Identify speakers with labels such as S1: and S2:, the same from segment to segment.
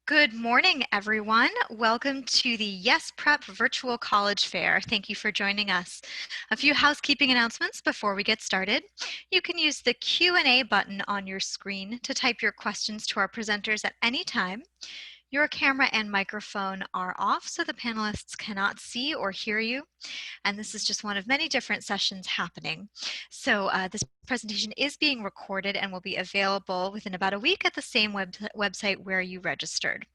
S1: Good morning, everyone. Welcome to the Yes Prep Virtual College Fair. Thank you for joining us. A few housekeeping announcements before we get started. You can use the Q&A button on your screen to type your questions to our presenters at any time. Your camera and microphone are off so the panelists cannot see or hear you. And this is just one of many different sessions happening. So this presentation is being recorded and will be available within about a week at the same website where you registered.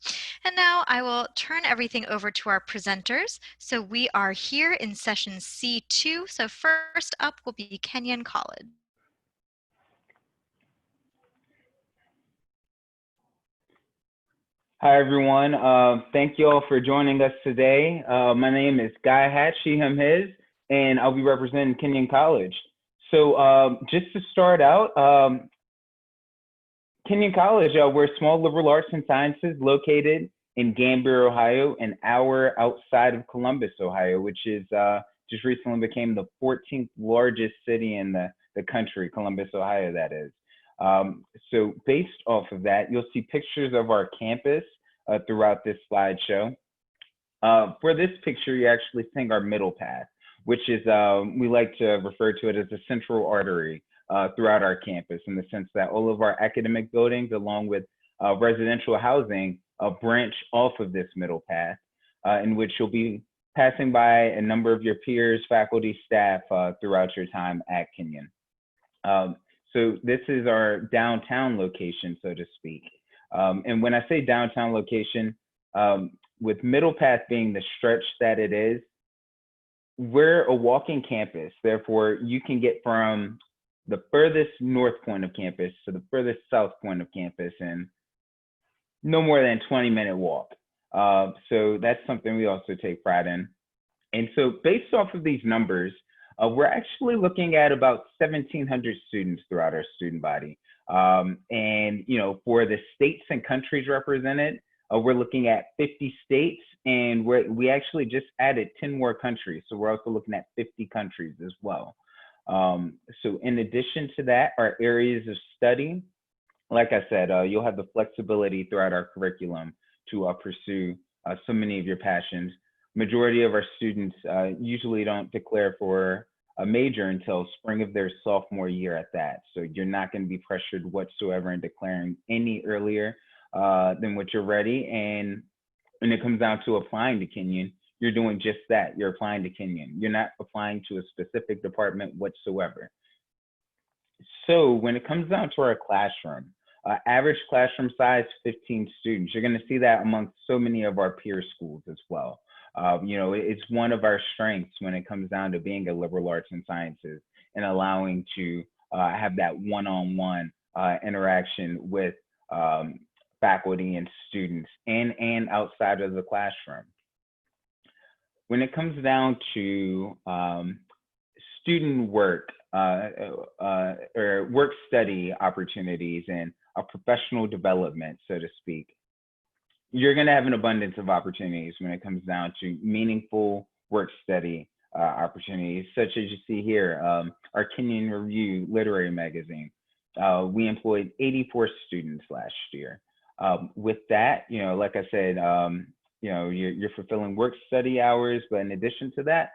S1: And now I will turn everything over to our presenters. So we are here in session C2. So first up will be Kenyon College.
S2: Hi, everyone. Thank you all for joining us today. My name is Guy Hatch, she, him, his, and I'll be representing Kenyon College. So just to start out, Kenyon College, we're a small liberal arts and sciences located in Gambier, Ohio, an hour outside of Columbus, Ohio, which is just recently became the 14th largest city in the country, Columbus, Ohio, that is. So based off of that, you'll see pictures of our campus throughout this slideshow. For this picture, you're actually seeing our middle path, which is, we like to refer to it as a central artery throughout our campus, in the sense that all of our academic buildings, along with residential housing, branch off of this middle path, in which you'll be passing by a number of your peers, faculty, staff throughout your time at Kenyon. So this is our downtown location, so to speak. And when I say downtown location, with Middle Path being the stretch that it is, we're a walking campus. Therefore, you can get from the furthest north point of campus to the furthest south point of campus in no more than a 20-minute walk. So that's something we also take pride in. And so based off of these numbers, we're actually looking at about 1,700 students throughout our student body. And, you know, for the states and countries represented, we're looking at 50 states, and we actually just added 10 more countries. So we're also looking at 50 countries as well. So in addition to that, our areas of study, like I said, you'll have the flexibility throughout our curriculum to pursue so many of your passions. Majority of our students usually don't declare for a major until spring of their sophomore year at that. So you're not going to be pressured whatsoever in declaring any earlier than what you're ready. And when it comes down to applying to Kenyon, you're doing just that. You're applying to Kenyon. You're not applying to a specific department whatsoever. So when it comes down to our classroom, average classroom size, 15 students. You're going to see that amongst so many of our peer schools as well. You know, it's one of our strengths when it comes down to being a liberal arts and sciences and allowing to have that one-on-one interaction with faculty and students and outside of the classroom. When it comes down to student work or work study opportunities and professional development, so to speak, you're going to have an abundance of opportunities when it comes down to meaningful work study opportunities, such as you see here, our Kenyon Review literary magazine. We employed 84 students last year. With that, you know, like I said, you know, you're fulfilling work study hours, but in addition to that,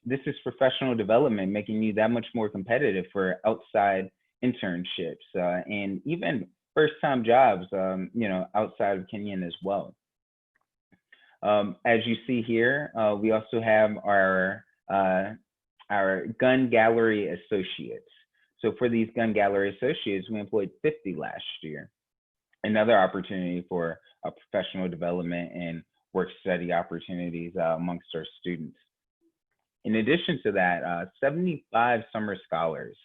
S2: this is professional development, making you that much more competitive for outside internships and even first-time jobs, you know, outside of Kenyon as well. As you see here, we also have our gun gallery associates. So for these gun gallery associates, we employed 50 last year. Another opportunity for professional development and work study opportunities amongst our students. In addition to that, 75 summer scholars.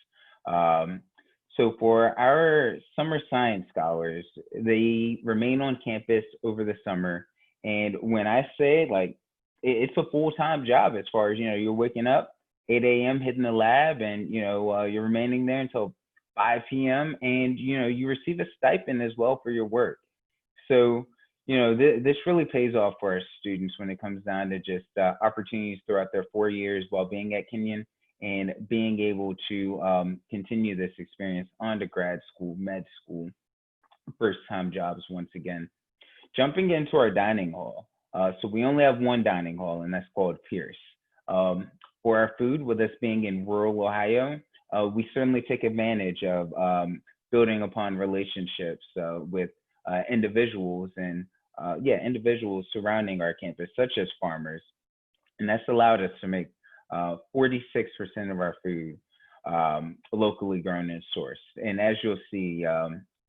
S2: So for our summer science scholars, they remain on campus over the summer. And when I say, like, it's a full-time job as far as, you know, you're waking up 8 a.m., hitting the lab, and, you know, you're remaining there until 5 p.m. and, you know, you receive a stipend as well for your work. So, you know, this really pays off for our students when it comes down to just opportunities throughout their 4 years while being at Kenyon, and being able to continue this experience on to grad school, med school, first-time jobs once again. jumping into our dining hall. So we only have one dining hall, and that's called Pierce. For our food, with us being in rural Ohio, we certainly take advantage of building upon relationships with individuals and individuals surrounding our campus, such as farmers. And that's allowed us to make 46% of our food locally grown and sourced. And as you'll see,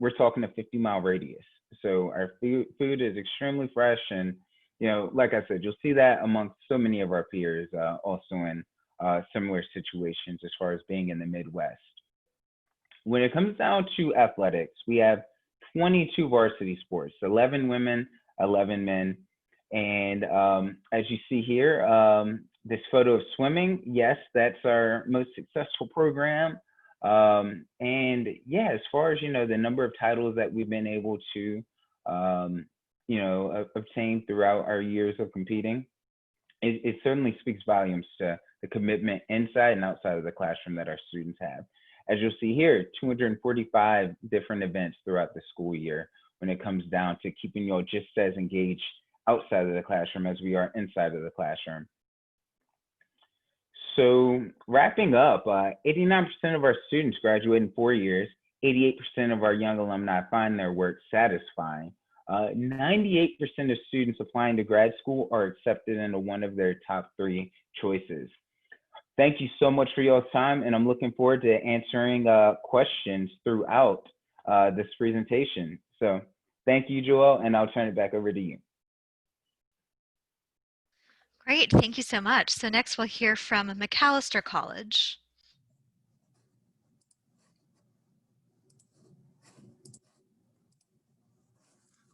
S2: we're talking a 50-mile radius. So our food is extremely fresh. And, like I said, you'll see that amongst so many of our peers also in similar situations as far as being in the Midwest. When it comes down to athletics, we have 22 varsity sports, 11 women, 11 men. And as you see here, this photo of swimming, yes, that's our most successful program. And yeah, as far as, the number of titles that we've been able to, obtain throughout our years of competing, it certainly speaks volumes to the commitment inside and outside of the classroom that our students have. As you'll see here, 245 different events throughout the school year when it comes down to keeping you all just as engaged outside of the classroom as we are inside of the classroom. So wrapping up, 89% of our students graduate in 4 years. 88% of our young alumni find their work satisfying. 98% of students applying to grad school are accepted into one of their top 3 choices. Thank you so much for your time, and I'm looking forward to answering questions throughout this presentation. So thank you, Joel, and I'll turn it back over to you.
S1: Great, thank you so much. So next we'll hear from Macalester College.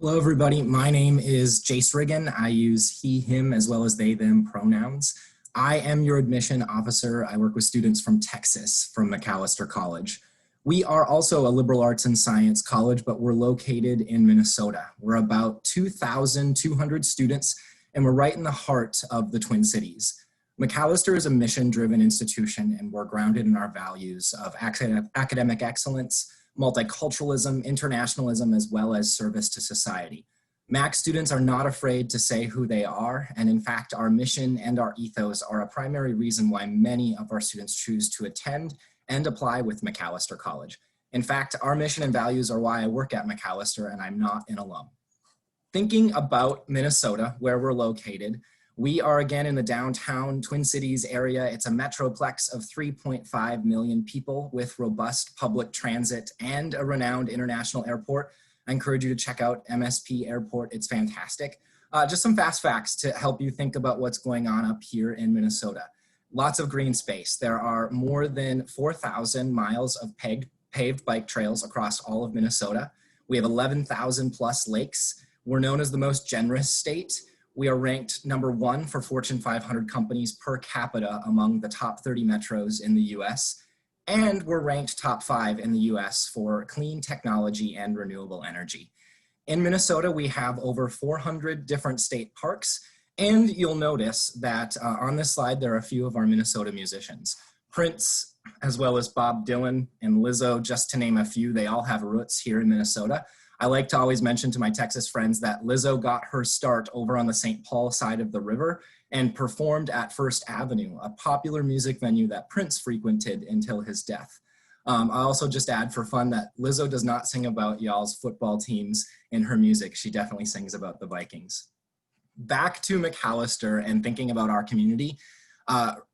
S3: Hello, everybody. My name is Jace Riggin. I use he, him, as well as they, them pronouns. I am your admission officer. I work with students from Texas, from Macalester College. We are also a liberal arts and science college, but we're located in Minnesota. We're about 2,200 students, and we're right in the heart of the Twin Cities. Macalester is a mission-driven institution, and we're grounded in our values of academic excellence, multiculturalism, internationalism, as well as service to society. MAC students are not afraid to say who they are, and in fact, our mission and our ethos are a primary reason why many of our students choose to attend and apply with Macalester College. In fact, our mission and values are why I work at Macalester, and I'm not an alum. Thinking about Minnesota, where we're located, we are again in the downtown Twin Cities area. It's a metroplex of 3.5 million people with robust public transit and a renowned international airport. I encourage you to check out MSP Airport. It's fantastic. Just some fast facts to help you think about what's going on up here in Minnesota. Lots of green space. There are more than 4,000 miles of paved bike trails across all of Minnesota. We have 11,000 plus lakes. We're known as the most generous state. We are ranked #1 for Fortune 500 companies per capita among the top 30 metros in the US. And we're ranked top 5 in the US for clean technology and renewable energy. In Minnesota, we have over 400 different state parks. And you'll notice that on this slide, there are a few of our Minnesota musicians. Prince, as well as Bob Dylan and Lizzo, just to name a few, they all have roots here in Minnesota. I like to always mention to my Texas friends that Lizzo got her start over on the St. Paul side of the river and performed at First Avenue, a popular music venue that Prince frequented until his death. I also just add for fun that Lizzo does not sing about y'all's football teams in her music. She definitely sings about the Vikings. Back to Macalester and thinking about our community,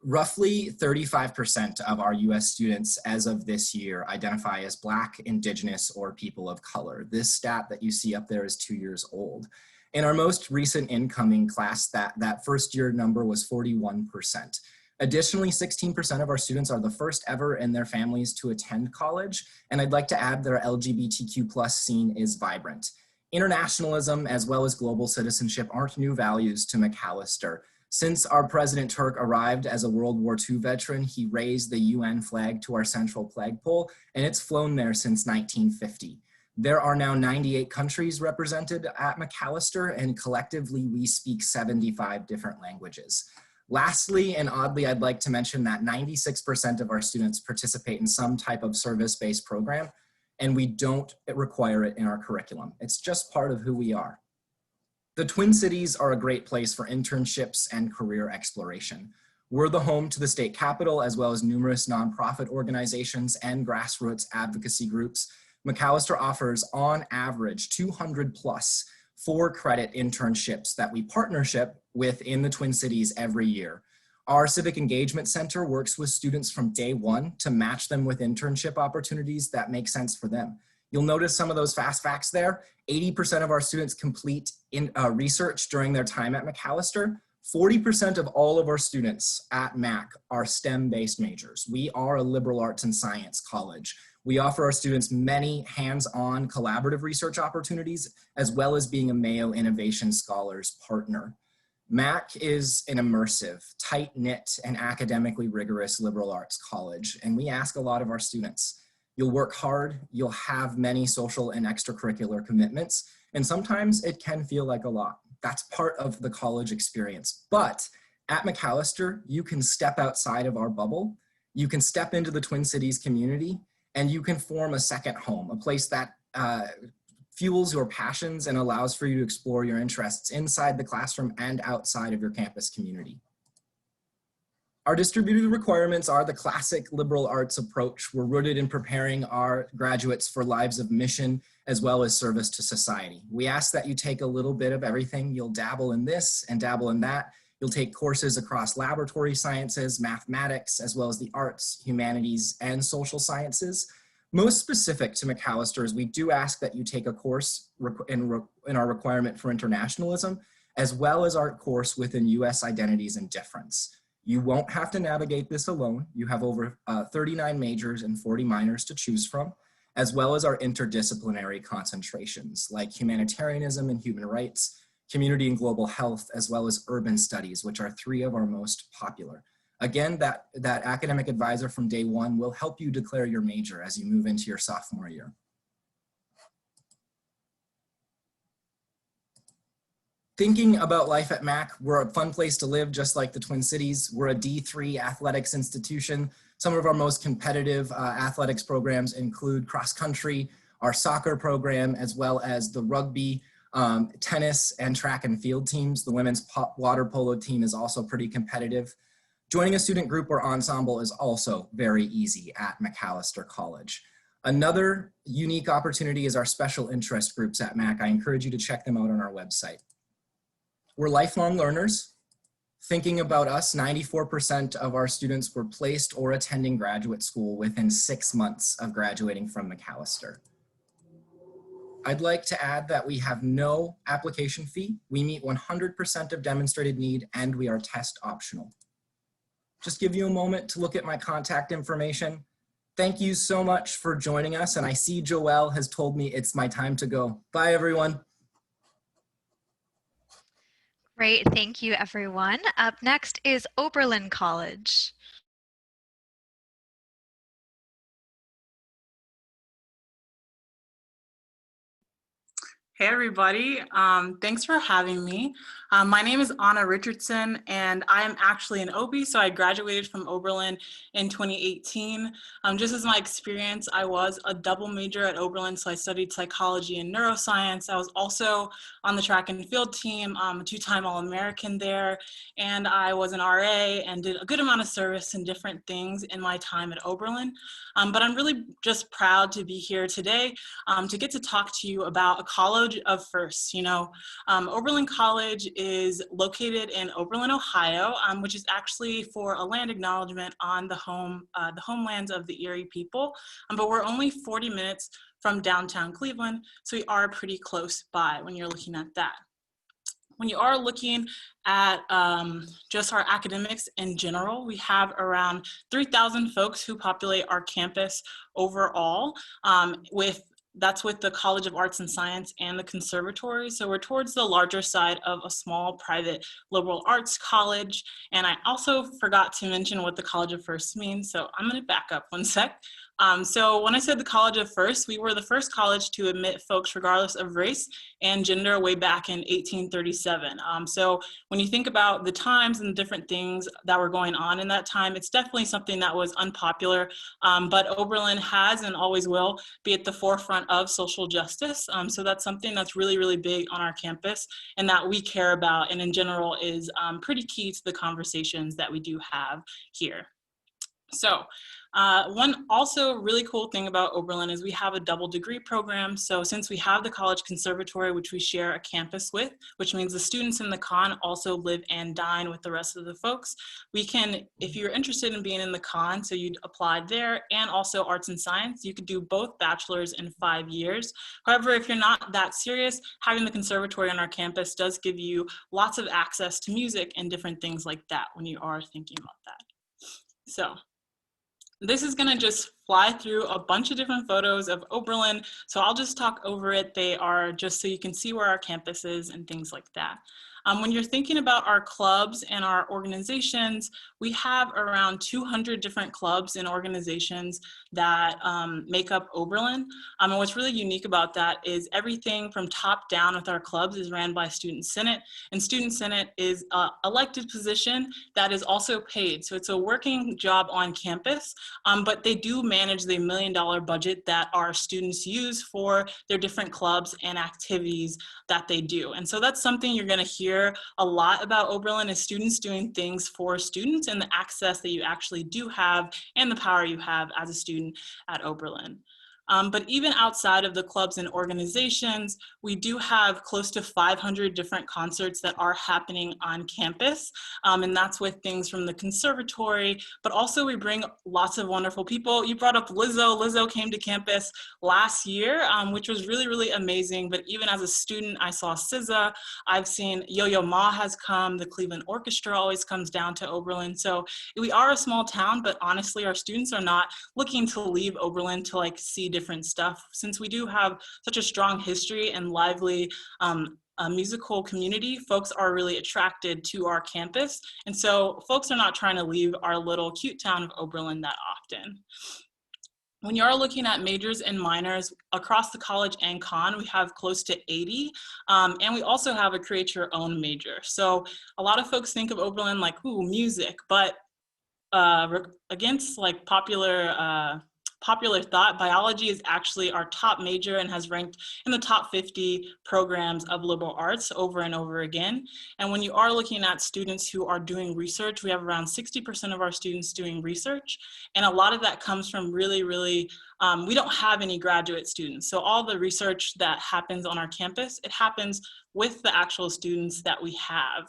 S3: roughly 35% of our US students as of this year identify as Black, Indigenous, or people of color. This stat that you see up there is 2 years old. In our most recent incoming class, that first year number was 41%. Additionally, 16% of our students are the first ever in their families to attend college. And I'd like to add their LGBTQ plus scene is vibrant. Internationalism as well as global citizenship aren't new values to Macalester. Since our President Turk arrived as a World War II veteran, he raised the UN flag to our central flagpole, and it's flown there since 1950. There are now 98 countries represented at Macalester, and collectively we speak 75 different languages. Lastly, and oddly, I'd like to mention that 96% of our students participate in some type of service-based program, and we don't require it in our curriculum. It's just part of who we are. The Twin Cities are a great place for internships and career exploration. We're the home to the state capitol, as well as numerous nonprofit organizations and grassroots advocacy groups. Macalester offers, on average, 200 plus 4-credit internships that we partnership with in the Twin Cities every year. Our Civic Engagement Center works with students from day one to match them with internship opportunities that make sense for them. You'll notice some of those fast facts there. 80% of our students complete research during their time at Macalester. 40% of all of our students at Mac are STEM-based majors. We are a liberal arts and science college. We offer our students many hands-on collaborative research opportunities, as well as being a Mayo Innovation Scholars partner. Mac is an immersive, tight-knit, and academically rigorous liberal arts college, and we ask a lot of our students. You'll work hard, you'll have many social and extracurricular commitments, and sometimes it can feel like a lot. That's part of the college experience. But at Macalester, you can step outside of our bubble, you can step into the Twin Cities community, and you can form a second home, a place that fuels your passions and allows for you to explore your interests inside the classroom and outside of your campus community. Our distributed requirements are the classic liberal arts approach. We're rooted in preparing our graduates for lives of mission as well as service to society. We ask that you take a little bit of everything. You'll dabble in this and dabble in that. You'll take courses across laboratory sciences, mathematics, as well as the arts, humanities, and social sciences. Most specific to Macalester is we do ask that you take a course in our requirement for internationalism, as well as our course within US identities and difference. You won't have to navigate this alone. You have over 39 majors and 40 minors to choose from, as well as our interdisciplinary concentrations like humanitarianism and human rights, community and global health, as well as urban studies, which are 3 of our most popular. Again, that academic advisor from day one will help you declare your major as you move into your sophomore year. Thinking about life at Mac, we're a fun place to live, just like the Twin Cities. We're a D3 athletics institution. Some of our most competitive athletics programs include cross country, our soccer program, as well as the rugby, tennis, and track and field teams. The women's water polo team is also pretty competitive. Joining a student group or ensemble is also very easy at Macalester College. Another unique opportunity is our special interest groups at Mac. I encourage you to check them out on our website. We're lifelong learners. Thinking about us, 94% of our students were placed or attending graduate school within 6 months of graduating from Macalester. I'd like to add that we have no application fee. We meet 100% of demonstrated need, and we are test optional. Just give you a moment to look at my contact information. Thank you so much for joining us, and I see Joelle has told me it's my time to go. Bye, everyone.
S1: Great, thank you everyone. Up next is Oberlin College.
S4: Hey everybody, thanks for having me. My name is Anna Richardson and I am actually an OB, so I graduated from Oberlin in 2018. Just as my experience, I was a double major at Oberlin, so I studied psychology and neuroscience. I was also on the track and field team, a 2-time All-American there, and I was an RA and did a good amount of service and different things in my time at Oberlin. But I'm really just proud to be here today to get to talk to you about a college of firsts. You know, Oberlin College is located in Oberlin, Ohio, which is actually for a land acknowledgement on the homelands of the Erie people. But we're only 40 minutes from downtown Cleveland, so we are pretty close by when you're looking at that. When you are looking at just our academics in general, we have around 3,000 folks who populate our campus overall, that's with the College of Arts and Science and the Conservatory. So we're towards the larger side of a small private liberal arts college. And I also forgot to mention what the College of Firsts means. So I'm gonna back up one sec. So when I said the college at first, we were the first college to admit folks regardless of race and gender way back in 1837. So when you think about the times and the different things that were going on in that time, it's definitely something that was unpopular, but Oberlin has and always will be at the forefront of social justice. So that's something that's really, really big on our campus and that we care about, and in general is pretty key to the conversations that we do have here. So one also really cool thing about Oberlin is we have a double degree program. So since we have the college conservatory, which we share a campus with, which means the students in the con also live and dine with the rest of the folks, we can, if you're interested in being in the con, so you'd apply there, and also arts and science, you could do both bachelors in 5 years. However, if you're not that serious, having the conservatory on our campus does give you lots of access to music and different things like that when you are thinking about that. So this is gonna just fly through a bunch of different photos of Oberlin. So I'll just talk over it. They are just so you can see where our campus is and things like that. When you're thinking about our clubs and our organizations, we have around 200 different clubs and organizations that make up Oberlin. And what's really unique about that is everything from top down with our clubs is ran by Student Senate, and Student Senate is an elected position that is also paid. So it's a working job on campus, but they do manage the $1 million budget that our students use for their different clubs and activities that they do. And so that's something you're gonna hear a lot about Oberlin, is students doing things for students and the access that you actually do have and the power you have as a student at Oberlin. But even outside of the clubs and organizations, we do have close to 500 different concerts that are happening on campus. And that's with things from the conservatory, but also we bring lots of wonderful people. You brought up Lizzo. Lizzo came to campus last year, which was really, really amazing. But even as a student, I saw SZA. I've seen Yo-Yo Ma has come. The Cleveland Orchestra always comes down to Oberlin. So we are a small town, but honestly, our students are not looking to leave Oberlin to like see different stuff. Since we do have such a strong history and lively musical community, folks are really attracted to our campus. And so folks are not trying to leave our little cute town of Oberlin that often. When you are looking at majors and minors across the college and con, we have close to 80. And we also have a create your own major. So a lot of folks think of Oberlin like, ooh, music, but against like popular thought, biology is actually our top major and has ranked in the top 50 programs of liberal arts over and over again. And when you are looking at students who are doing research, we have around 60% of our students doing research. And a lot of that comes from really, we don't have any graduate students. So all the research that happens on our campus, it happens with the actual students that we have,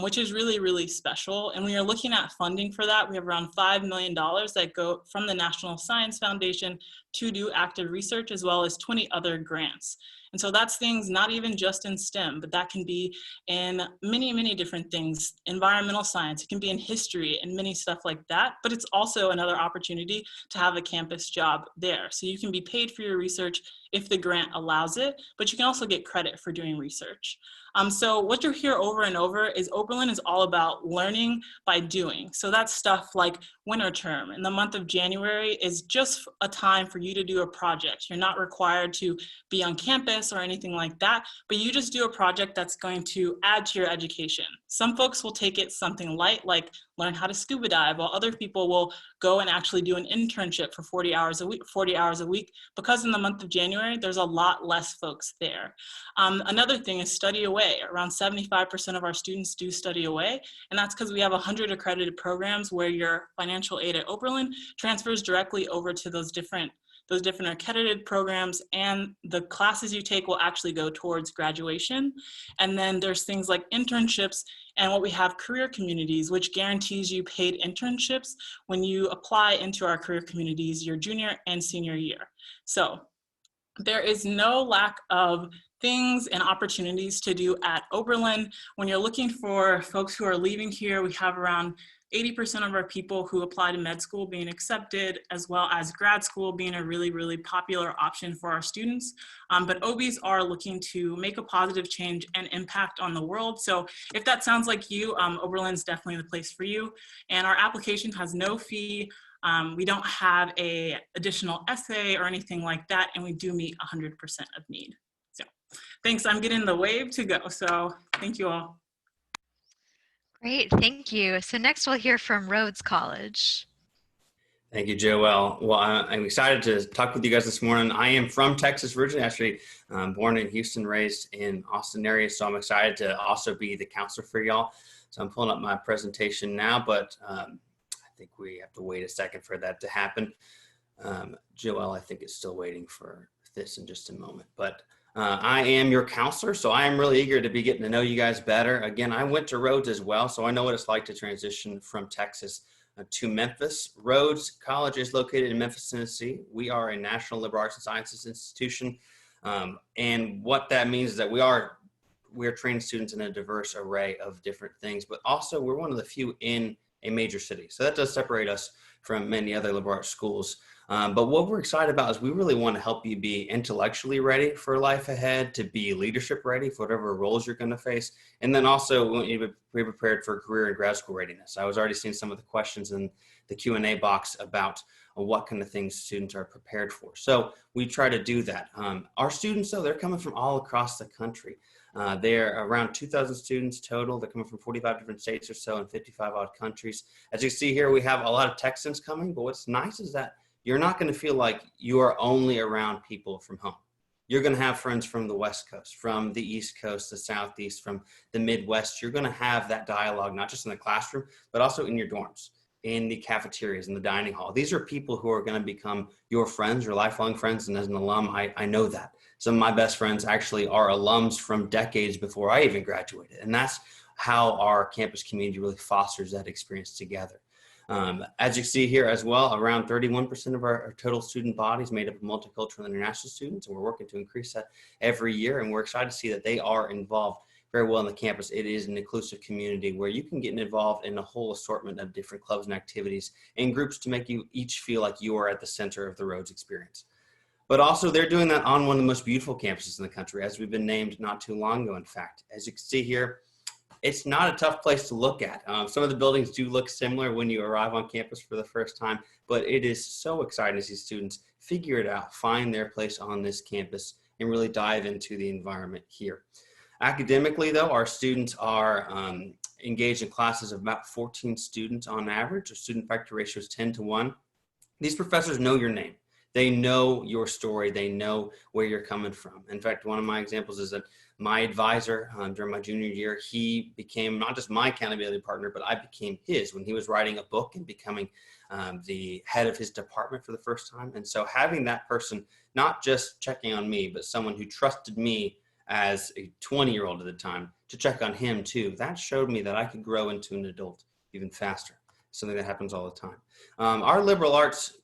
S4: which is really, really special. And when you're looking at funding for that, we have around $5 million that go from the National Science Foundation to do active research, as well as 20 other grants. And so that's things not even just in STEM, but that can be in many, many different things. Environmental science, it can be in history and many stuff like that, but it's also another opportunity to have a campus job there. So you can be paid for your research if the grant allows it, but you can also get credit for doing research. So what you'll hear over and over is Oberlin is all about learning by doing. So that's stuff like winter term. And the month of January is just a time for you to do a project. You're not required to be on campus or anything like that, but you just do a project that's going to add to your education. Some folks will take it something light, like learn how to scuba dive, while other people will go and actually do an internship for 40 hours a week, because in the month of January, there's a lot less folks there. Another thing is study away. Around 75% of our students do study away, and that's because we have 100 accredited programs where your financial aid at Oberlin transfers directly over to those different accredited programs, and the classes you take will actually go towards graduation. And then there's things like internships, and what we have career communities, which guarantees you paid internships when you apply into our career communities your junior and senior year. So there is no lack of things and opportunities to do at Oberlin. When you're looking for folks who are leaving here, we have around 80% of our people who apply to med school being accepted, as well as grad school being a really, really popular option for our students. But OBs are looking to make a positive change and impact on the world. So if that sounds like you, Oberlin's definitely the place for you. And our application has no fee. We don't have a additional essay or anything like that, and we do meet 100% of need. So thanks, I'm getting the wave to go, so thank you all.
S1: Great, thank you. So next we'll hear from Rhodes College.
S5: Thank you, Joelle. Well, I'm excited to talk with you guys this morning. I am from Texas originally, actually born in Houston, raised in Austin area. So I'm excited to also be the counselor for y'all. So I'm pulling up my presentation now, but I think we have to wait a second for that to happen. Joelle, I think is still waiting for this in just a moment, but I am your counselor. So I am really eager to be getting to know you guys better. Again, I went to Rhodes as well, so I know what it's like to transition from Texas to Memphis. Rhodes College is located in Memphis, Tennessee. We are a national liberal arts and sciences institution. And what that means is that we're training students in a diverse array of different things, but also we're one of the few in a major city. So that does separate us from many other liberal arts schools. But what we're excited about is we really want to help you be intellectually ready for life ahead, to be leadership ready for whatever roles you're going to face. And then also we want you to be prepared for career and grad school readiness. I was already seeing some of the questions in the Q&A box about what kind of things students are prepared for. So we try to do that. Our students, though, they're coming from all across the country. They're around 2,000 students total. They're coming from 45 different states or so in 55 odd countries. As you see here, we have a lot of Texans coming, but what's nice is that you're not going to feel like you are only around people from home. You're going to have friends from the West Coast, from the East Coast, the Southeast, from the Midwest. You're going to have that dialogue, not just in the classroom, but also in your dorms, in the cafeterias, in the dining hall. These are people who are going to become your friends, your lifelong friends. And as an alum, I know that. Some of my best friends actually are alums from decades before I even graduated. And that's how our campus community really fosters that experience together. As you see here as well, around 31% of our total student body is made up of multicultural and international students, and we're working to increase that every year. And we're excited to see that they are involved very well on the campus. It is an inclusive community where you can get involved in a whole assortment of different clubs and activities and groups to make you each feel like you are at the center of the Rhodes experience. But also they're doing that on one of the most beautiful campuses in the country, as we've been named not too long ago, in fact. As you can see here, it's not a tough place to look at. Some of the buildings do look similar when you arrive on campus for the first time, but it is so exciting to see students figure it out, find their place on this campus, and really dive into the environment here. Academically, though, our students are engaged in classes of about 14 students on average. Our student faculty ratio is 10-1. These professors know your name. They know your story. They know where you're coming from. In fact, one of my examples is that my advisor during my junior year, he became not just my accountability partner, but I became his when he was writing a book and becoming the head of his department for the first time. And so having that person not just checking on me, but someone who trusted me as a 20-year-old at the time to check on him too, that showed me that I could grow into an adult even faster. Something that happens all the time. Our liberal arts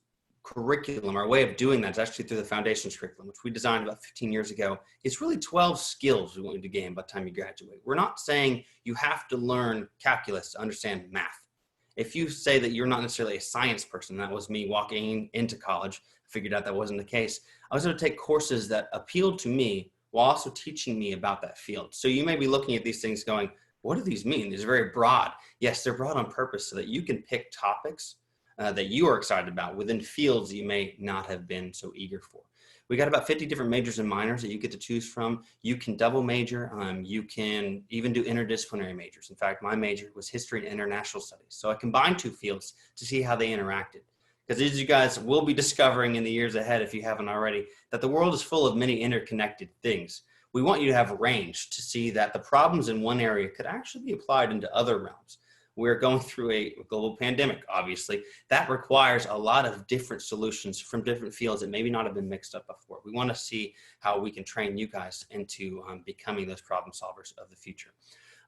S5: curriculum, our way of doing that is actually through the foundations curriculum, which we designed about 15 years ago. It's really 12 skills we want you to gain by the time you graduate. We're not saying you have to learn calculus to understand math. If you say that you're not necessarily a science person, that was me walking into college, figured out that wasn't the case. I was able to take courses that appealed to me while also teaching me about that field. So you may be looking at these things going, what do these mean? These are very broad. Yes, they're broad on purpose so that you can pick topics that you are excited about within fields that you may not have been so eager for. We got about 50 different majors and minors that you get to choose from. You can double major. You can even do interdisciplinary majors. In fact, my major was history and international studies. So I combined two fields to see how they interacted. Because as you guys will be discovering in the years ahead, if you haven't already, that the world is full of many interconnected things. We want you to have range to see that the problems in one area could actually be applied into other realms. We're going through a global pandemic, obviously. That requires a lot of different solutions from different fields that maybe not have been mixed up before. We want to see how we can train you guys into becoming those problem solvers of the future.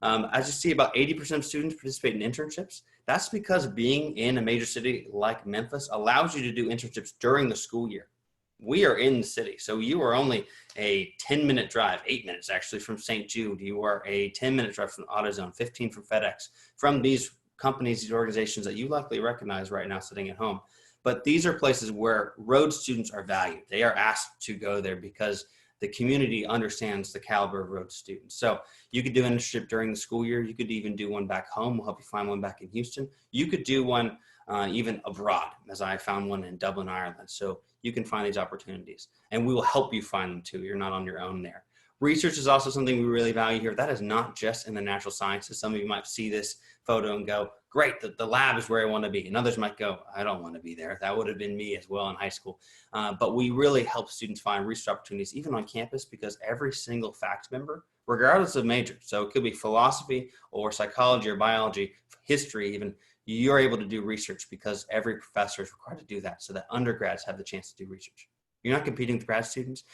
S5: As you see, about 80% of students participate in internships. That's because being in a major city like Memphis allows you to do internships during the school year. We are in the city, so you are only a 10-minute drive, 8 minutes actually, from St. Jude. You are a 10-minute drive from AutoZone, 15 from FedEx, from these companies, these organizations that you likely recognize right now sitting at home. But these are places where Rhodes students are valued. They are asked to go there because the community understands the caliber of Rhodes students. So you could do an internship during the school year. You could even do one back home. We'll help you find one back in Houston. You could do one even abroad, as I found one in Dublin, Ireland. So you can find these opportunities, and we will help you find them too. You're not on your own there. Research is also something we really value here. That is not just in the natural sciences. Some of you might see this photo and go, great, the lab is where I want to be. And others might go, I don't want to be there. That would have been me as well in high school. But we really help students find research opportunities, even on campus, because every single faculty member, regardless of major, so it could be philosophy or psychology or biology, history even, you're able to do research because every professor is required to do that, so that undergrads have the chance to do research. You're not competing with grad students.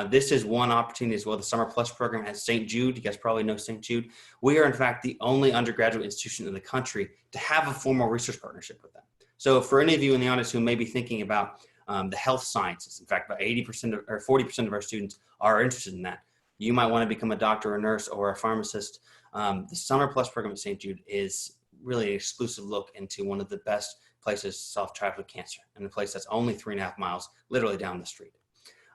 S5: This is one opportunity as well. The Summer Plus program at St. Jude. You guys probably know St. Jude. We are, in fact, the only undergraduate institution in the country to have a formal research partnership with them. So for any of you in the audience who may be thinking about the health sciences, in fact, about 80% or 40% of our students are interested in that. You might want to become a doctor or nurse or a pharmacist. The Summer Plus program at St. Jude is really an exclusive look into one of the best places to solve childhood cancer, and a place that's only 3.5 miles, literally down the street.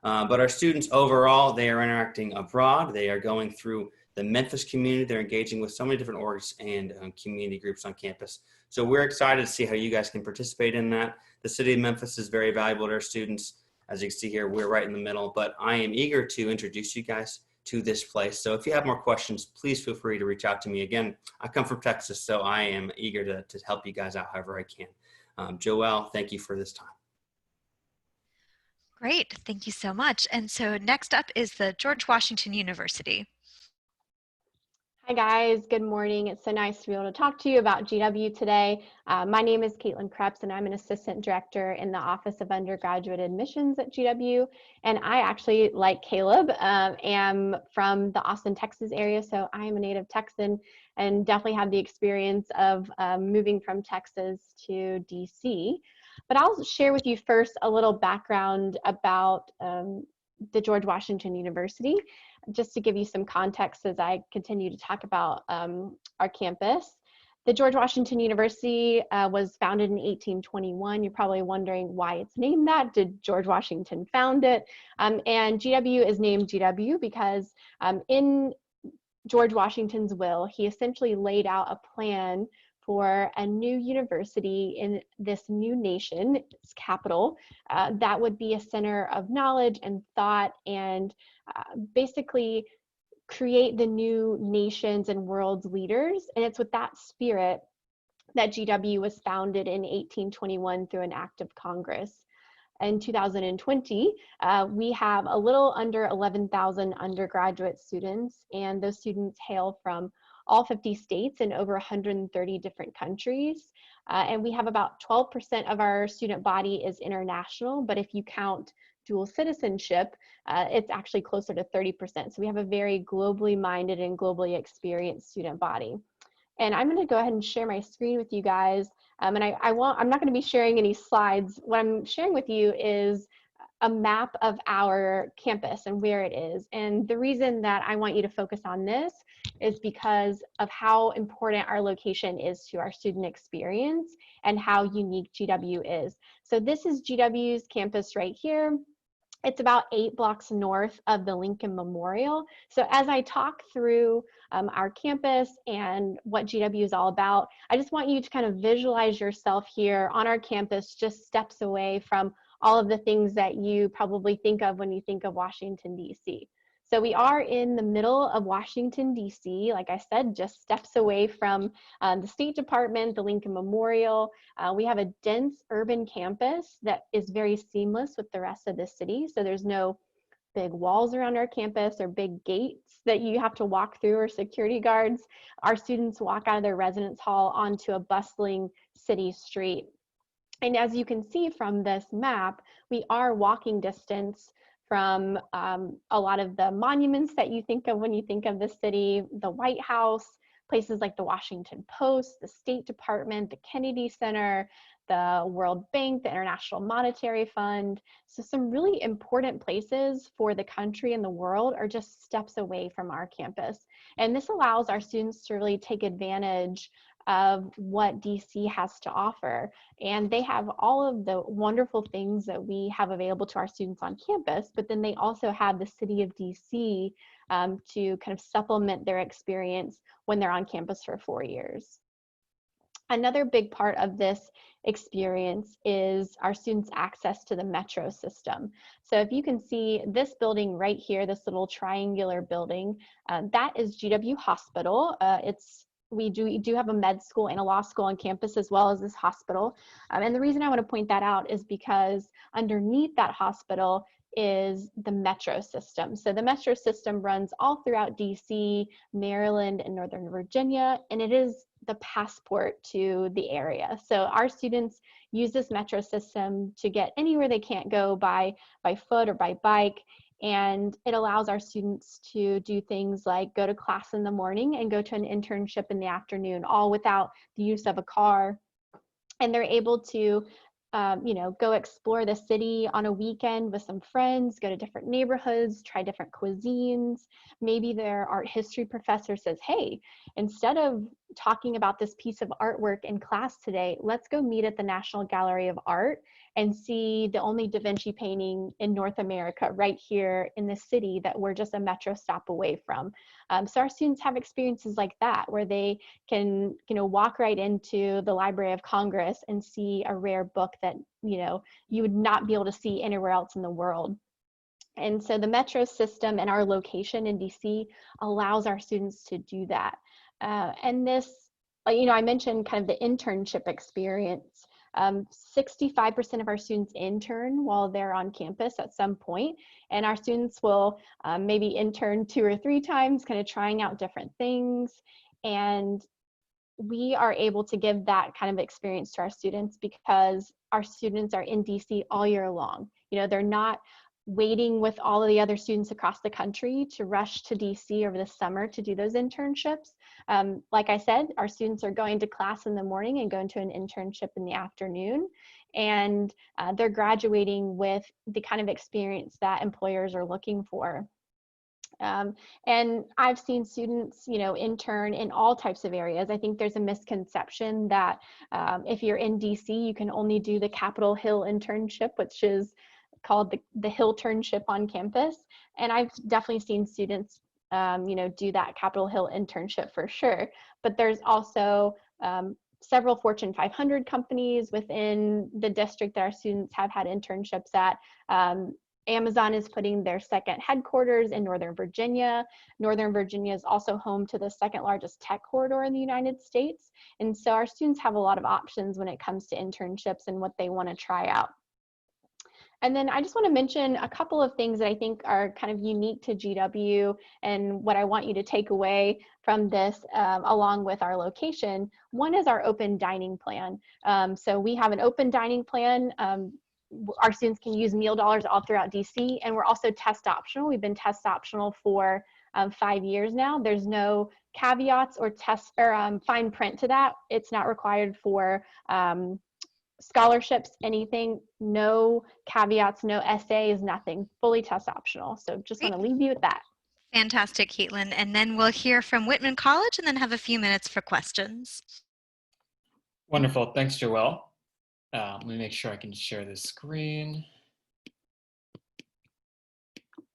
S5: But our students overall, they are interacting abroad. They are going through the Memphis community. They're engaging with so many different orgs and community groups on campus. So we're excited to see how you guys can participate in that. The city of Memphis is very valuable to our students. As you can see here, we're right in the middle, but I am eager to introduce you guys to this place. So if you have more questions, please feel free to reach out to me. Again, I come from Texas, so I am eager to help you guys out however I can. Joelle, thank you for this time.
S1: Great, thank you so much. And so next up is the George Washington University.
S6: Hi guys, good morning. It's so nice to be able to talk to you about GW today. My name is Caitlin Krebs and I'm an assistant director in the Office of Undergraduate Admissions at GW. And I actually, like Caleb, am from the Austin, Texas area. So I am a native Texan and definitely have the experience of moving from Texas to DC. But I'll share with you first a little background about the George Washington University, just to give you some context as I continue to talk about our campus. The George Washington University was founded in 1821. You're probably wondering why it's named that. Did George Washington found it? And GW is named GW because in George Washington's will, he essentially laid out a plan for a new university in this new nation, its capital, that would be a center of knowledge and thought and basically create the new nations and world's leaders. And it's with that spirit that GW was founded in 1821 through an act of Congress. In 2020, we have a little under 11,000 undergraduate students, and those students hail from all 50 states and over 130 different countries. And we have about 12% of our student body is international, but if you count dual citizenship, it's actually closer to 30%. So we have a very globally minded and globally experienced student body. And I'm going to go ahead and share my screen with you guys. And I'm not going to be sharing any slides. What I'm sharing with you is a map of our campus and where it is. And the reason that I want you to focus on this is because of how important our location is to our student experience and how unique GW is. So this is GW's campus right here. It's about 8 blocks north of the Lincoln Memorial. So as I talk through our campus and what GW is all about, I just want you to kind of visualize yourself here on our campus, just steps away from all of the things that you probably think of when you think of Washington, D.C. So we are in the middle of Washington, D.C., like I said, just steps away from the State Department, the Lincoln Memorial. We have a dense urban campus that is very seamless with the rest of the city. So there's no big walls around our campus or big gates that you have to walk through or security guards. Our students walk out of their residence hall onto a bustling city street. And as you can see from this map, we are walking distance from a lot of the monuments that you think of when you think of the city, the White House, places like the Washington Post, the State Department, the Kennedy Center, the World Bank, the International Monetary Fund. So some really important places for the country and the world are just steps away from our campus. And this allows our students to really take advantage of what DC has to offer. And they have all of the wonderful things that we have available to our students on campus, but then they also have the city of DC to kind of supplement their experience when they're on campus for 4 years. Another big part of this experience is our students' access to the metro system. So if you can see this building right here, this little triangular building, that is GW Hospital. We do have a med school and a law school on campus as well as this hospital. And the reason I want to point that out is because underneath that hospital is the metro system. So the metro system runs all throughout DC, Maryland, and Northern Virginia, and it is the passport to the area. So our students use this metro system to get anywhere they can't go by foot or by bike. And it allows our students to do things like go to class in the morning and go to an internship in the afternoon, all without the use of a car. And they're able to go explore the city on a weekend with some friends, go to different neighborhoods, try different cuisines. Maybe their art history professor says, hey, instead of talking about this piece of artwork in class today, let's go meet at the National Gallery of Art and see the only Da Vinci painting in North America right here in the city that we're just a metro stop away from. So our students have experiences like that where they can, walk right into the Library of Congress and see a rare book that, you would not be able to see anywhere else in the world. And so the metro system and our location in DC allows our students to do that. And this, I mentioned kind of the internship experience. 65% of our students intern while they're on campus at some point, and our students will maybe intern 2 or 3 times, kind of trying out different things. And we are able to give that kind of experience to our students because our students are in DC all year long. They're not waiting with all of the other students across the country to rush to DC over the summer to do those internships. Like I said, our students are going to class in the morning and going to an internship in the afternoon. And they're graduating with the kind of experience that employers are looking for. And I've seen students, intern in all types of areas. I think there's a misconception that if you're in DC, you can only do the Capitol Hill internship, which is called the Hill-turnship on campus. And I've definitely seen students, do that Capitol Hill internship for sure. But there's also several Fortune 500 companies within the district that our students have had internships at. Amazon is putting their second headquarters in Northern Virginia. Northern Virginia is also home to the second largest tech corridor in the United States. And so our students have a lot of options when it comes to internships and what they want to try out. And then I just want to mention a couple of things that I think are kind of unique to GW and what I want you to take away from this along with our location. One is our open dining plan. So we have an open dining plan. Our students can use meal dollars all throughout DC, and we're also test optional. We've been test optional for 5 years now. There's no caveats or fine print to that. It's not required for scholarships, anything, no caveats, no essays, nothing, fully test optional. So just want to leave you with that.
S1: Fantastic, Caitlin. And then we'll hear from Whitman College and then have a few minutes for questions.
S7: Wonderful. Thanks, Joelle. Let me make sure I can share this screen.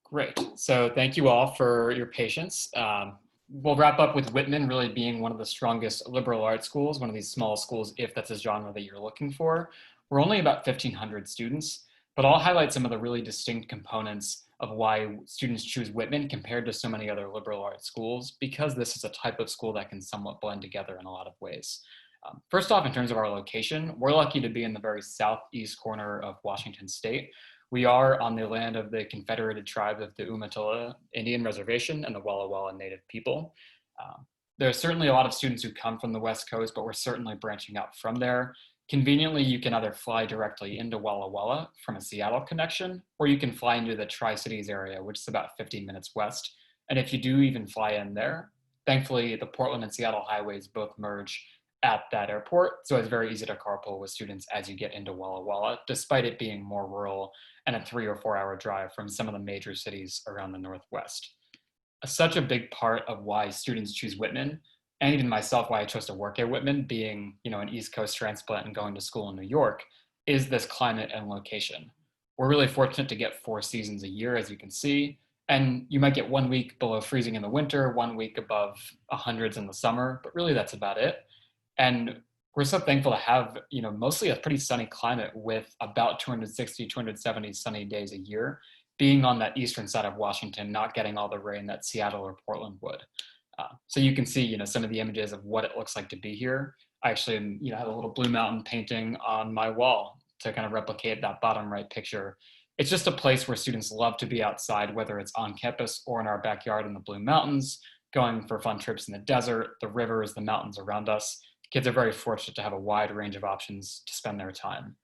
S7: Great. So thank you all for your patience. We'll wrap up with Whitman really being one of the strongest liberal arts schools, one of these small schools, if that's a genre that you're looking for. We're only about 1,500 students, but I'll highlight some of the really distinct components of why students choose Whitman compared to so many other liberal arts schools, because this is a type of school that can somewhat blend together in a lot of ways. First off, in terms of our location, we're lucky to be in the very southeast corner of Washington State. We are on the land of the Confederated Tribe of the Umatilla Indian Reservation and the Walla Walla Native people. There's certainly a lot of students who come from the West Coast, but we're certainly branching out from there. Conveniently, you can either fly directly into Walla Walla from a Seattle connection, or you can fly into the Tri-Cities area, which is about 15 minutes west. And if you do even fly in there, thankfully the Portland and Seattle highways both merge at that airport, so it's very easy to carpool with students as you get into Walla Walla, despite it being more rural and a 3 or 4 hour drive from some of the major cities around the Northwest. Such a big part of why students choose Whitman, and even myself, why I chose to work at Whitman, being an East Coast transplant and going to school in New York, is this climate and location. We're really fortunate to get 4 seasons a year, as you can see, and you might get 1 week below freezing in the winter, 1 week above 100s in the summer, but really that's about it. And we're so thankful to have, mostly a pretty sunny climate with about 260, 270 sunny days a year, being on that eastern side of Washington, not getting all the rain that Seattle or Portland would. So you can see, some of the images of what it looks like to be here. I actually, have a little Blue Mountain painting on my wall to kind of replicate that bottom right picture. It's just a place where students love to be outside, whether it's on campus or in our backyard in the Blue Mountains, going for fun trips in the desert, the rivers, the mountains around us. Kids are very fortunate to have a wide range of options to spend their time.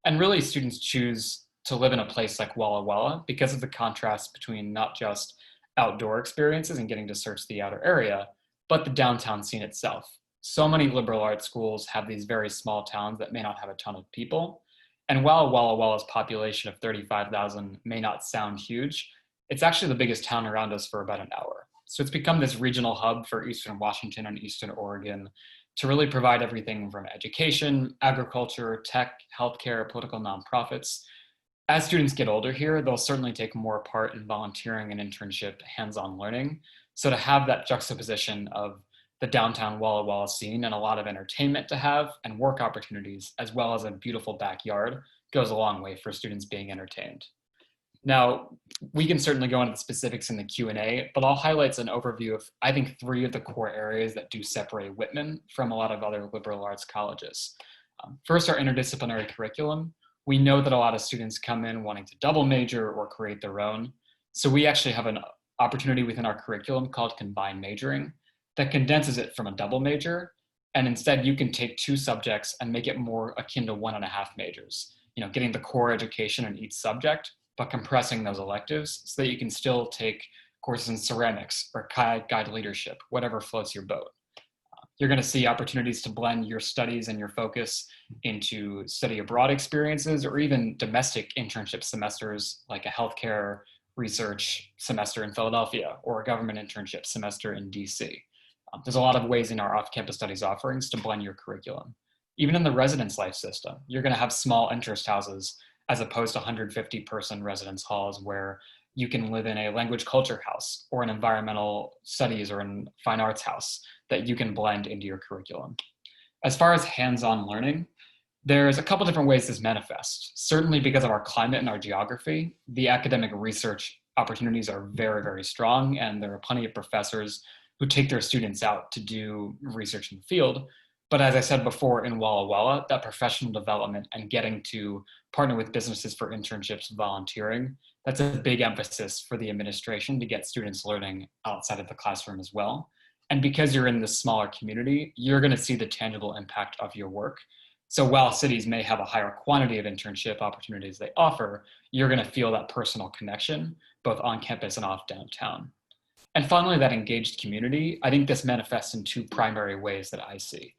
S7: And really, students choose to live in a place like Walla Walla because of the contrast between not just outdoor experiences and getting to search the outer area, but the downtown scene itself. So many liberal arts schools have these very small towns that may not have a ton of people. And while Walla Walla's population of 35,000 may not sound huge, it's actually the biggest town around us for about an hour. So it's become this regional hub for Eastern Washington and Eastern Oregon to really provide everything from education, agriculture, tech, healthcare, political nonprofits. As students get older here, they'll certainly take more part in volunteering and internship hands-on learning. So to have that juxtaposition of the downtown Walla Walla scene and a lot of entertainment to have and work opportunities, as well as a beautiful backyard, goes a long way for students being entertained. Now, we can certainly go into the specifics in the Q&A, but I'll highlight an overview of, I think, 3 of the core areas that do separate Whitman from a lot of other liberal arts colleges. First, our interdisciplinary curriculum. We know that a lot of students come in wanting to double major or create their own. So we actually have an opportunity within our curriculum called combined majoring that condenses it from a double major. And instead you can take 2 subjects and make it more akin to 1.5 majors, getting the core education in each subject, but compressing those electives so that you can still take courses in ceramics or guide leadership, whatever floats your boat. You're going to see opportunities to blend your studies and your focus into study abroad experiences or even domestic internship semesters like a healthcare research semester in Philadelphia or a government internship semester in DC. There's a lot of ways in our off-campus studies offerings to blend your curriculum. Even in the residence life system, you're going to have small interest houses as opposed to 150-person residence halls where you can live in a language culture house or an environmental studies or an fine arts house that you can blend into your curriculum. As far as hands-on learning, there's a couple different ways this manifests. Certainly because of our climate and our geography, the academic research opportunities are very, very strong, and there are plenty of professors who take their students out to do research in the field. But as I said before, in Walla Walla, that professional development and getting to partner with businesses for internships and volunteering, that's a big emphasis for the administration to get students learning outside of the classroom as well. And because you're in this smaller community, you're going to see the tangible impact of your work. So while cities may have a higher quantity of internship opportunities they offer, you're going to feel that personal connection, both on campus and off downtown. And finally, that engaged community, I think this manifests in 2 primary ways that I see.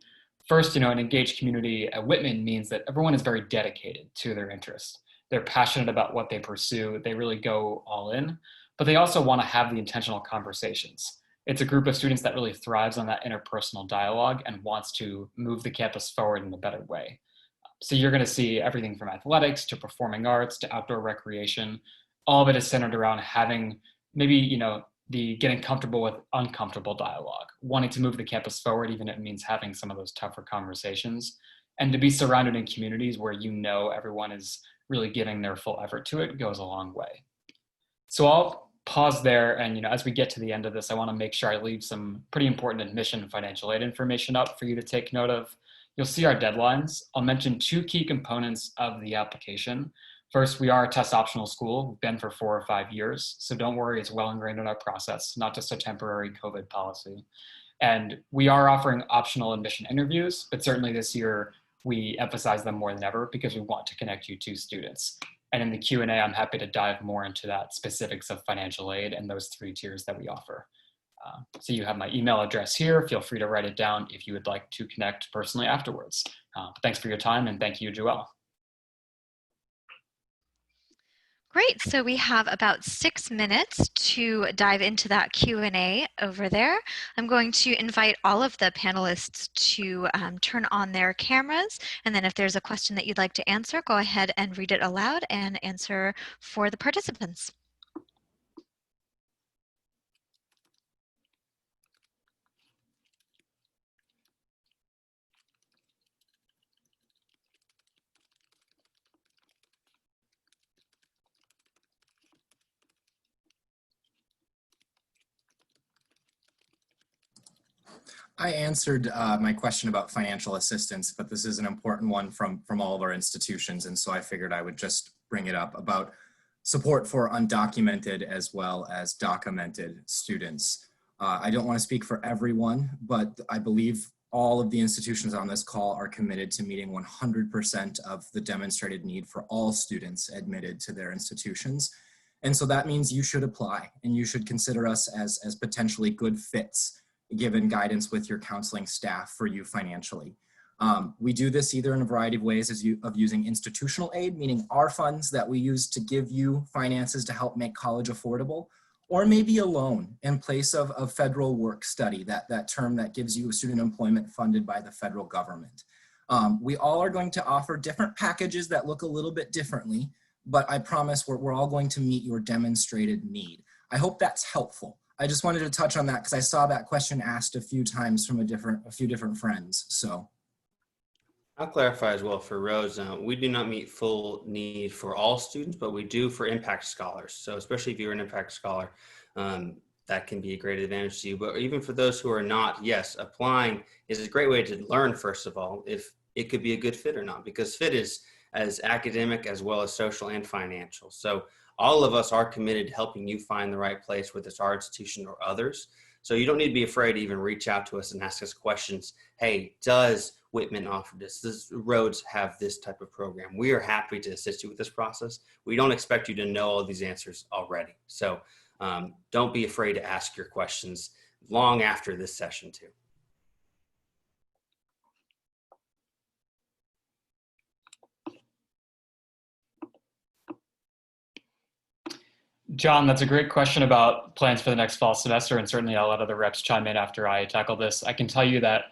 S7: First, an engaged community at Whitman means that everyone is very dedicated to their interests. They're passionate about what they pursue. They really go all in, but they also want to have the intentional conversations. It's a group of students that really thrives on that interpersonal dialogue and wants to move the campus forward in a better way. So you're going to see everything from athletics to performing arts to outdoor recreation. All of it is centered around having maybe, the getting comfortable with uncomfortable dialogue, wanting to move the campus forward, even if it means having some of those tougher conversations, and to be surrounded in communities where everyone is really giving their full effort to it goes a long way. So I'll pause there, and as we get to the end of this, I want to make sure I leave some pretty important admission financial aid information up for you to take note of. You'll see our deadlines. I'll mention 2 key components of the application. First, we are a test optional school. We've been for 4 or 5 years, so don't worry, it's well ingrained in our process, not just a temporary COVID policy. And we are offering optional admission interviews, but certainly this year we emphasize them more than ever because we want to connect you to students. And in the Q&A, I'm happy to dive more into that specifics of financial aid and those 3 tiers that we offer. So you have my email address here. Feel free to write it down if you would like to connect personally afterwards. Thanks for your time, and thank you, Joelle.
S1: Great, so we have about 6 minutes to dive into that Q&A over there. I'm going to invite all of the panelists to turn on their cameras, and then if there's a question that you'd like to answer, go ahead and read it aloud and answer for the participants.
S3: I answered my question about financial assistance, but this is an important one from all of our institutions, and so I figured I would just bring it up about support for undocumented as well as documented students. I don't want to speak for everyone, but I believe all of the institutions on this call are committed to meeting 100% of the demonstrated need for all students admitted to their institutions. And so that means you should apply, and you should consider us as potentially good fits, given guidance with your counseling staff for you financially. We do this either in a variety of ways of using institutional aid, meaning our funds that we use to give you finances to help make college affordable, or maybe a loan in place of federal work study, that term that gives you student employment funded by the federal government. We all are going to offer different packages that look a little bit differently, but I promise we're all going to meet your demonstrated need. I hope that's helpful. I just wanted to touch on that because I saw that question asked a few times from a few different friends. So
S5: I'll clarify as well for Rhodes. We do not meet full need for all students, but we do for impact scholars. So especially if you're an impact scholar, that can be a great advantage to you. But even for those who are not, yes, applying is a great way to learn, first of all, if it could be a good fit or not, because fit is as academic as well as social and financial. So all of us are committed to helping you find the right place, whether it's our institution or others. So you don't need to be afraid to even reach out to us and ask us questions. Hey, does Whitman offer this? Does Rhodes have this type of program? We are happy to assist you with this process. We don't expect you to know all these answers already. So don't be afraid to ask your questions long after this session too.
S7: John, that's a great question about plans for the next fall semester, and certainly I'll let other reps chime in after I tackle this. I can tell you that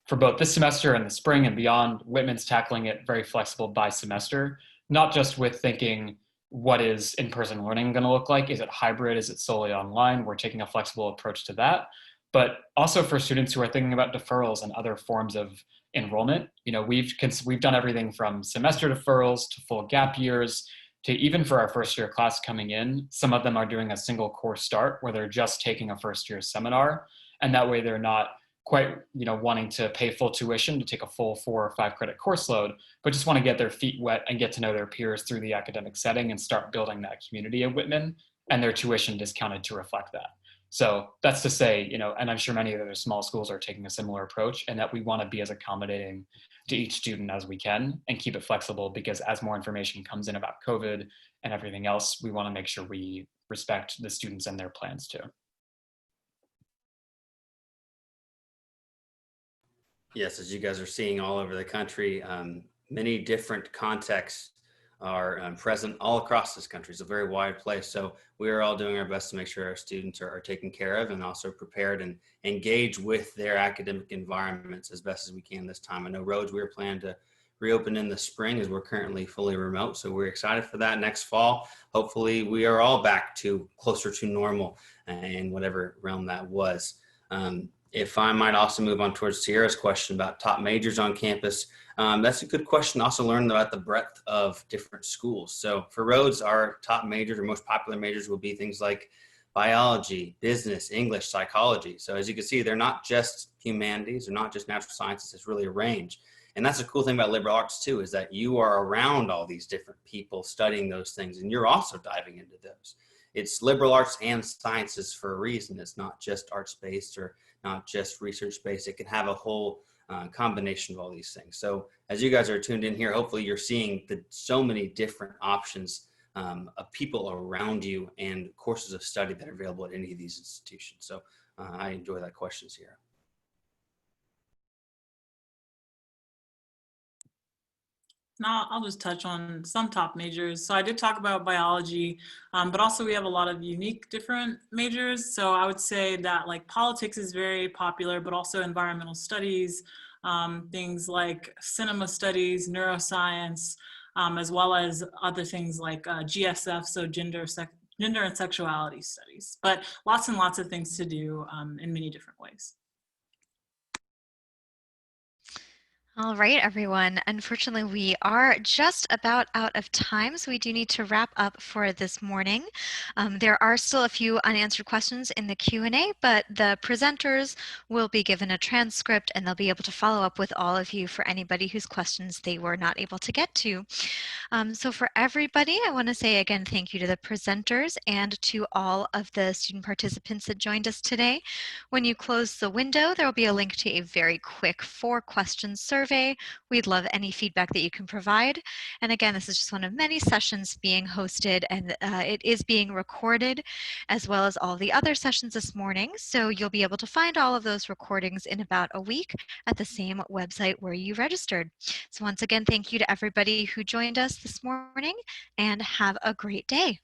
S7: for both this semester and the spring and beyond, Whitman's tackling it very flexible by semester, not just with thinking what is in-person learning going to look like? Is it hybrid? Is it solely online? We're taking a flexible approach to that, but also for students who are thinking about deferrals and other forms of enrollment. You know, we've done everything from semester deferrals to full gap years, to even for our first year class coming in, some of them are doing a single course start where they're just taking a first year seminar. And that way they're not quite, wanting to pay full tuition to take a full 4 or 5 credit course load, but just want to get their feet wet and get to know their peers through the academic setting and start building that community at Whitman, and their tuition discounted to reflect that. So that's to say, and I'm sure many of the other small schools are taking a similar approach, and that we want to be as accommodating to each student as we can and keep it flexible, because as more information comes in about COVID and everything else, we want to make sure we respect the students and their plans too.
S5: Yes, as you guys are seeing all over the country, many different contexts are present all across this country. It's a very wide place. So we are all doing our best to make sure our students are taken care of and also prepared and engage with their academic environments as best as we can this time. I know Rhodes, we are planning to reopen in the spring as we're currently fully remote. So we're excited for that next fall. Hopefully we are all back to closer to normal in whatever realm that was. If I might also move on towards Sierra's question about top majors on campus, that's a good question. Also learn about the breadth of different schools. So for Rhodes, our top majors or most popular majors will be things like biology, business, English, psychology. So as you can see, they're not just humanities, they're not just natural sciences, it's really a range. And that's the cool thing about liberal arts too, is that you are around all these different people studying those things, and you're also diving into those. It's liberal arts and sciences for a reason. It's not just arts-based or not just research-based. It can have a whole combination of all these things. So as you guys are tuned in here, hopefully you're seeing so many different options of people around you and courses of study that are available at any of these institutions. So I enjoy that question, Sierra.
S4: Now I'll just touch on some top majors. So I did talk about biology, but also we have a lot of unique different majors. So I would say that like politics is very popular, but also environmental studies, things like cinema studies, neuroscience, as well as other things like GSF, so gender and sexuality studies, but lots and lots of things to do in many different ways.
S1: All right, everyone. Unfortunately, we are just about out of time, so we do need to wrap up for this morning. There are still a few unanswered questions in the Q&A, but the presenters will be given a transcript and they'll be able to follow up with all of you for anybody whose questions they were not able to get to. So for everybody, I want to say again, thank you to the presenters and to all of the student participants that joined us today. When you close the window, there will be a link to a very quick 4-question survey. We'd love any feedback that you can provide. And again, this is just one of many sessions being hosted, and it is being recorded, as well as all the other sessions this morning. So you'll be able to find all of those recordings in about a week at the same website where you registered. So once again, thank you to everybody who joined us this morning, and have a great day.